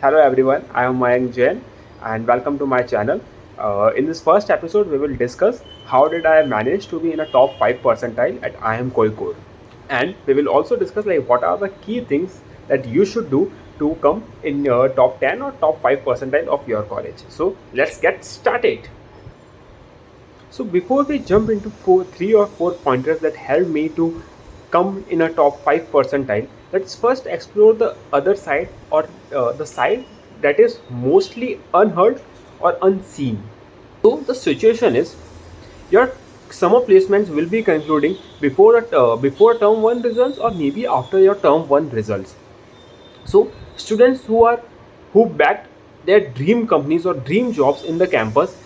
Hello everyone, I am Mayank Jain and welcome to my channel. In this first episode, we will discuss how did I manage to be in a top 5 percentile at IIM Core. And we will also discuss like what are the key things that you should do to come in your top 10 or top 5 percentile of your college. So let's get started. So before we jump into three or four pointers that help me to come in a top 5 percentile, let's first explore the other side or the side that is mostly unheard or unseen. So the situation is your summer placements will be concluding before term 1 results or maybe after your term 1 results. So students who backed their dream companies or dream jobs in the campus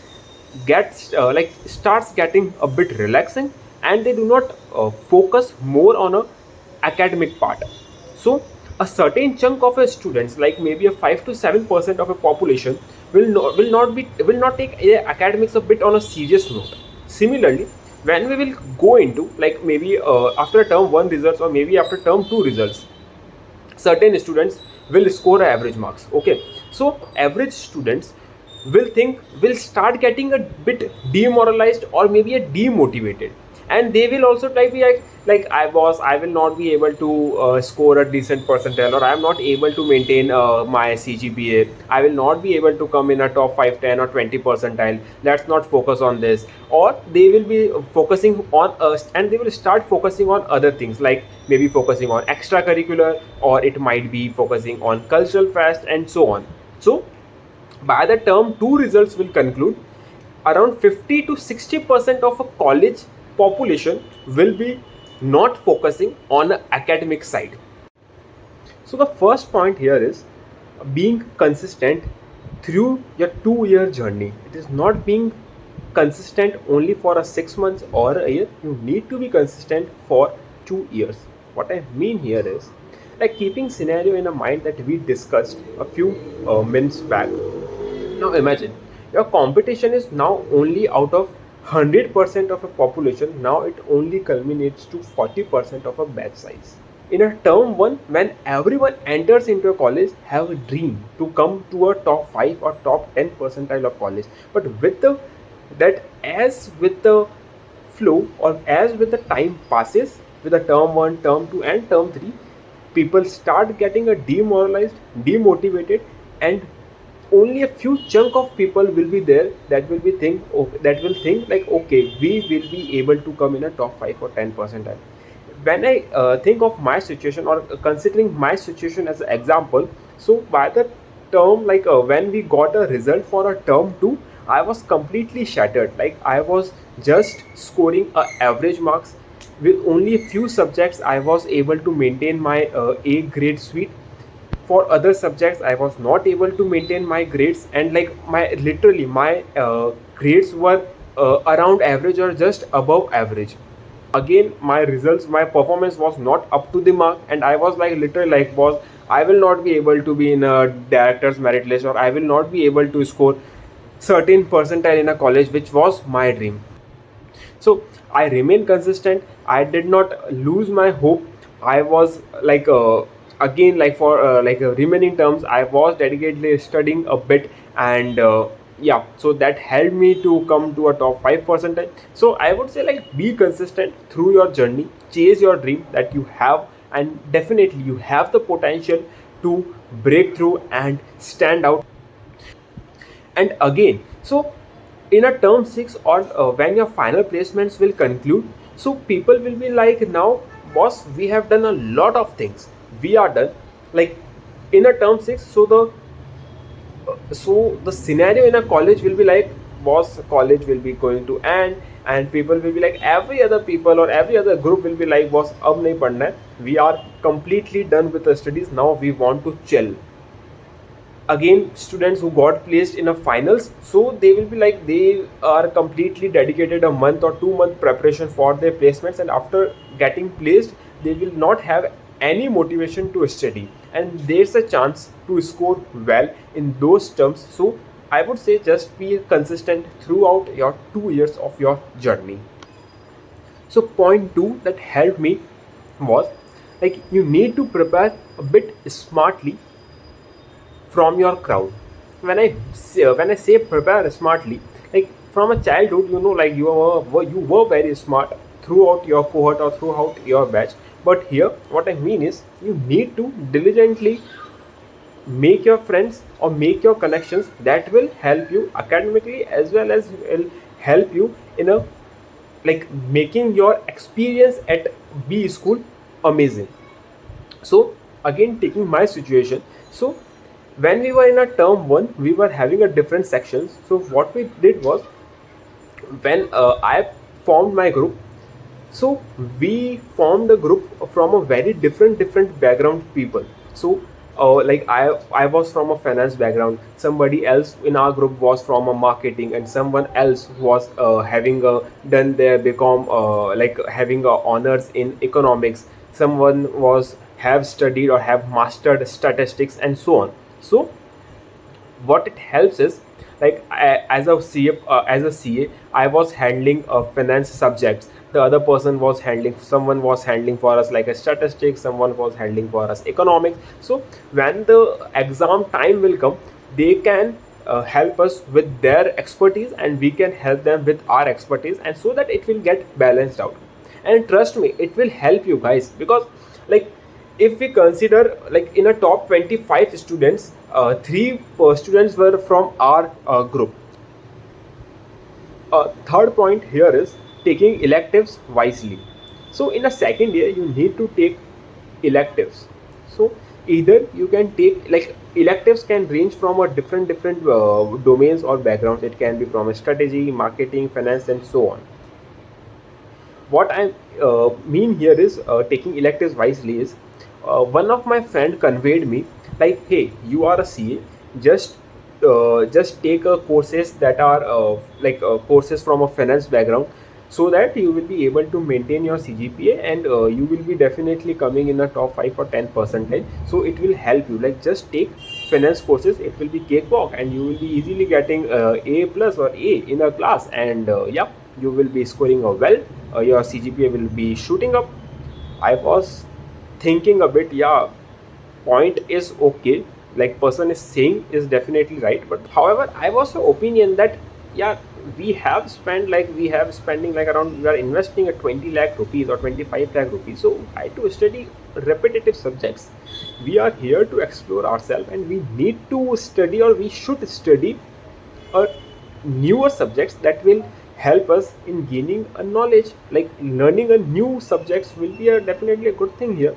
gets starts getting a bit relaxing, and they do not focus more on a academic part. So a certain chunk of a students, like maybe a 5 to 7% of a population, will not take academics a bit on a serious note. Similarly, when we will go into like maybe after term 1 results or maybe after term 2 results, certain students will score average marks. Okay, so average students will start getting a bit demoralized or maybe a demotivated, and they will also try be like I will not be able to score a decent percentile, or I am not able to maintain my CGPA. I will not be able to come in a top 5, 10 or 20 percentile. Let's not focus on this. Or they will be focusing on us, and they will start focusing on other things, like maybe focusing on extracurricular, or it might be focusing on cultural fest and so on. So by the term 2 results will conclude, around 50 to 60% of a college population will be not focusing on the academic side. So the first point here is being consistent through your 2-year journey. It is not being consistent only for a 6 months or a year. You need to be consistent for 2 years. What I mean here is like keeping scenario in a mind that we discussed a few minutes back. Now imagine your competition is now only out of 100% of a population. Now it only culminates to 40% of a batch size. In a term 1, when everyone enters into a college, have a dream to come to a top 5 or top 10 percentile of college. But with the that as with the flow, or as with the time passes, with the term 1, term 2 and term 3, people start getting a demoralized, demotivated, and only a few chunk of people will be there that will think like, okay, we will be able to come in a top 5 or 10 percentile. When I think of my situation, or considering my situation as an example, so by the term when we got a result for a term 2, I was completely shattered. Like I was just scoring a average marks. With only a few subjects I was able to maintain my A grade suite. For other subjects I was not able to maintain my grades, and like my grades were around average or just above average. Again, my performance was not up to the mark, and I was like literally like, boss, I will not be able to be in a director's merit list, or I will not be able to score certain percentile in a college which was my dream. So I remain consistent. I did not lose my hope. I was again, like for remaining terms, I was dedicatedly studying a bit, and yeah, so that helped me to come to a top 5 percentile. So I would say, like, be consistent through your journey, chase your dream that you have, and definitely you have the potential to break through and stand out. And again, so in a term 6, or when your final placements will conclude, so people will be like, now boss, we have done a lot of things, we are done. Like in a term 6, so the scenario in a college will be like, boss, college will be going to end, and people will be like, every other people or every other group will be like, boss, ab nahi padna hai, we are completely done with the studies, now we want to chill. Again, students who got placed in a finals, so they will be like, they are completely dedicated a month or 2 month preparation for their placements, and after getting placed, they will not have any motivation to study, and there's a chance to score well in those terms. So I would say, just be consistent throughout your 2 years of your journey. So point 2 that helped me was, like, you need to prepare a bit smartly from your crowd. When I say prepare smartly, like from a childhood, like you were very smart throughout your cohort or throughout your batch. But here, what I mean is, you need to diligently make your friends or make your connections that will help you academically, as well as will help you in a, like, making your experience at B school amazing. So again, taking my situation, so when we were in a term 1, we were having a different sections. So what we did was, when I formed my group, so we formed a group from a very different background people. So like I was from a finance background, somebody else in our group was from a marketing, and someone else was having a done their become like having a honors in economics, someone was have studied or have mastered statistics, and so on. So what it helps is, like as a CA, I was handling finance subjects, the other person was handling, someone was handling for us like a statistics, someone was handling for us economics. So when the exam time will come, they can help us with their expertise, and we can help them with our expertise, and so that it will get balanced out. And trust me, it will help you guys, because, like, if we consider, like, in a top 25 students, three students were from our group. Third point here is taking electives wisely. So in a second year, you need to take electives. So either you can take, like, electives can range from a different domains or backgrounds. It can be from a strategy, marketing, finance, and so on. What I mean here is, taking electives wisely is, one of my friend conveyed me, like, hey, you are a CA, just take courses that are like courses from a finance background, so that you will be able to maintain your CGPA, and you will be definitely coming in the top 5 or 10 percentile. So it will help you, like, just take finance courses, it will be cakewalk, and you will be easily getting A plus or A in a class, and yeah, you will be scoring well, your CGPA will be shooting up. I was thinking a bit, yeah, point is okay, like person is saying is definitely right, but however, I was of opinion that, yeah, we have spending like around, we are investing a 20 lakh rupees or 25 lakh rupees, so why to study repetitive subjects? We are here to explore ourselves, and we need to study, or we should study a newer subjects that will help us in gaining a knowledge. Like, learning a new subjects will be definitely a good thing here.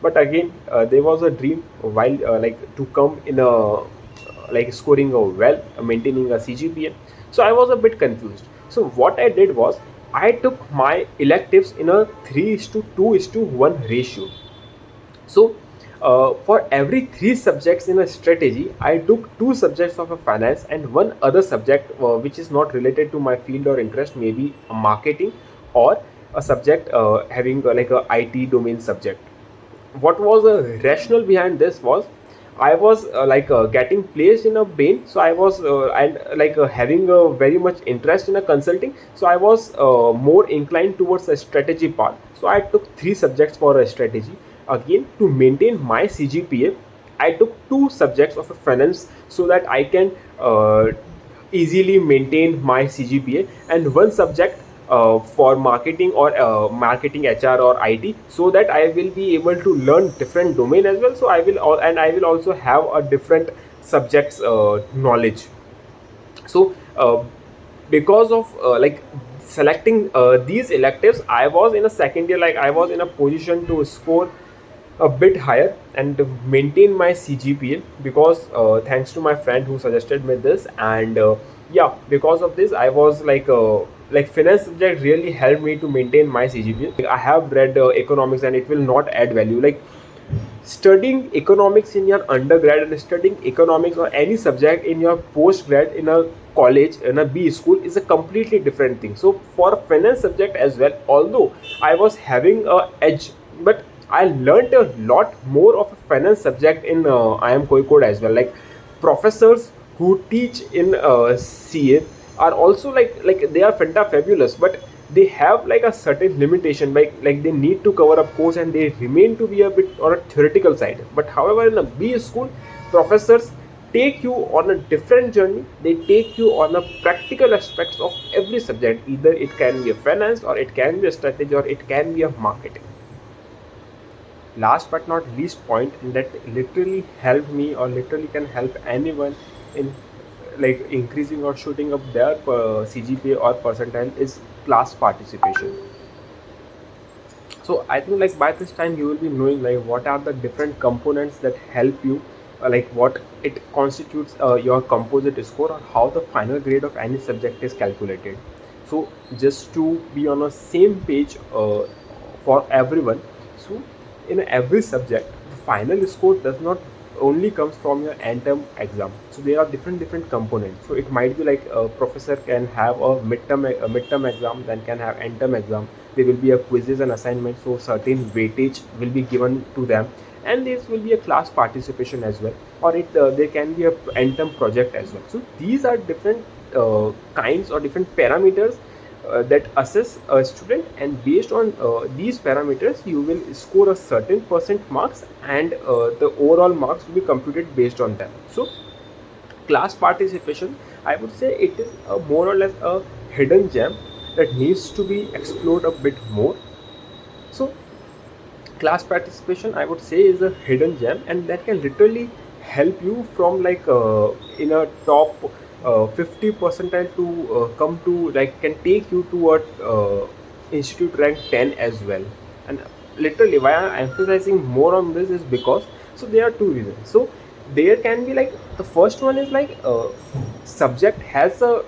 But again, there was a dream while, like, to come in a, like, scoring a well, maintaining a CGPA. So I was a bit confused. So what I did was, I took my electives in a 3:2:1 ratio. So for every three subjects in a strategy, I took two subjects of a finance and one other subject which is not related to my field or interest, maybe a marketing, or a subject having like a IT domain subject. What was the rationale behind this was, I was like getting placed in a Bain, so I was and like having a very much interest in a consulting, so I was more inclined towards a strategy part. So I took three subjects for a strategy. Again, to maintain my CGPA, I took two subjects of a finance, so that I can easily maintain my CGPA, and one subject for marketing, or marketing, HR, or IT, so that I will be able to learn different domain as well. So I will also have a different subjects knowledge. So because of like selecting these electives, I was in a second year, like I was in a position to score a bit higher and maintain my CGPA, because thanks to my friend who suggested me this. And yeah, because of this, I was like finance subject really helped me to maintain my CGPA. Like, I have read economics, and it will not add value. Like, studying economics in your undergrad and studying economics or any subject in your postgrad in a college, in a B school, is a completely different thing. So for a finance subject as well, although I was having a edge, but I learned a lot more of a finance subject in IIM K as well. Like, professors who teach in CA are also like they are fabulous, but they have like a certain limitation, like they need to cover up course, and they remain to be a bit on a theoretical side. But however, in a B school, professors take you on a different journey. They take you on the practical aspects of every subject. Either it can be a finance, or it can be a strategy, or it can be a marketing. Last but not least point, and that literally helped me or literally can help anyone in like increasing or shooting up their CGPA or percentile, is class participation. So I think like by this time you will be knowing like what are the different components that help you, like what it constitutes your composite score, or how the final grade of any subject is calculated. So just to be on a same page for everyone, so in every subject the final score does not only comes from your end term exam. So there are different components. So it might be like a professor can have a midterm exam, then can have end term exam. There will be a quizzes and assignments, so certain weightage will be given to them, and this will be a class participation as well, or there can be a end term project as well. So these are different kinds or different parameters that assess a student, and based on these parameters you will score a certain percent marks, and the overall marks will be computed based on them. So class participation, I would say it is more or less a hidden gem that needs to be explored a bit more. So class participation, I would say, is a hidden gem, and that can literally help you from like in a top 50 percentile to come to like can take you to a institute rank 10 as well. And literally why I'm emphasizing more on this is because, so there are two reasons. So there can be like, the first one is like subject has a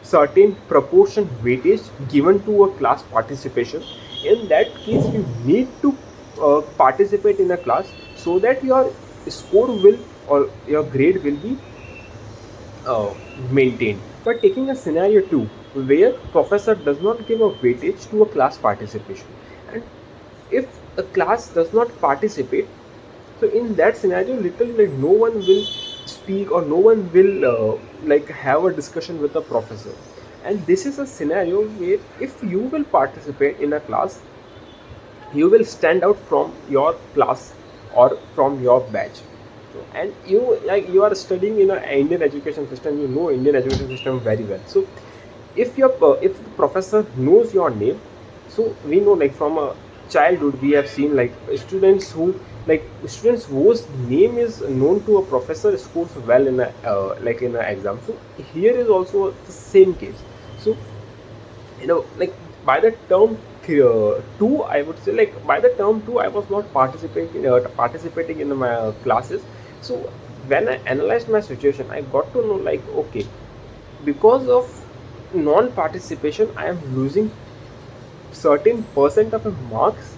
certain proportion weightage given to a class participation. In that case you need to participate in a class, so that your score will, or your grade will be maintained. But taking a scenario 2 where professor does not give a weightage to a class participation, and if a class does not participate, so in that scenario literally like no one will speak, or no one will like have a discussion with the professor. And this is a scenario where if you will participate in a class, you will stand out from your class or from your batch. And you, like, you are studying in an Indian education system, you know Indian education system very well. So if the professor knows your name, so we know like from a childhood we have seen like students whose name is known to a professor scores well in a like in an exam. So here is also the same case. So like by the term 2, I would say, like by the term 2 I was not participating in my classes. So when I analyzed my situation, I got to know like, okay, because of non participation I am losing certain percent of a marks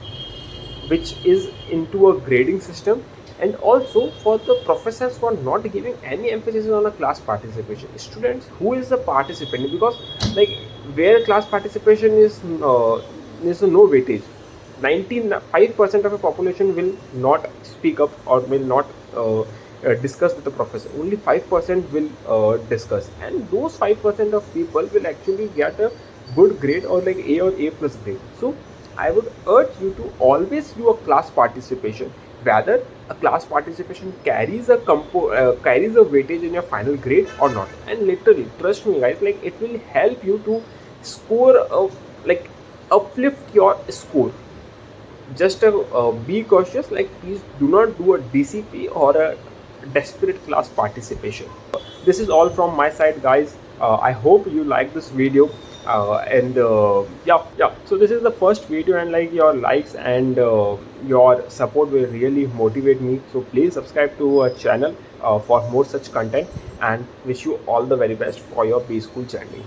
which is into a grading system. And also for the professors who are not giving any emphasis on a class participation, students who is the participant, because like where class participation is no weightage, 95% of the population will not speak up or will not discuss with the professor. Only 5% will discuss, and those 5% of people will actually get a good grade, or like A or A plus grade. So I would urge you to always do a class participation, whether a class participation carries a weightage in your final grade or not. And literally trust me guys, like it will help you to score like uplift your score. Just be cautious, like please do not do a DCP or a desperate class participation. This is all from my side guys. I hope you like this video, and yeah, so this is the first video, and like your likes and your support will really motivate me. So please subscribe to our channel for more such content, and wish you all the very best for your B school journey.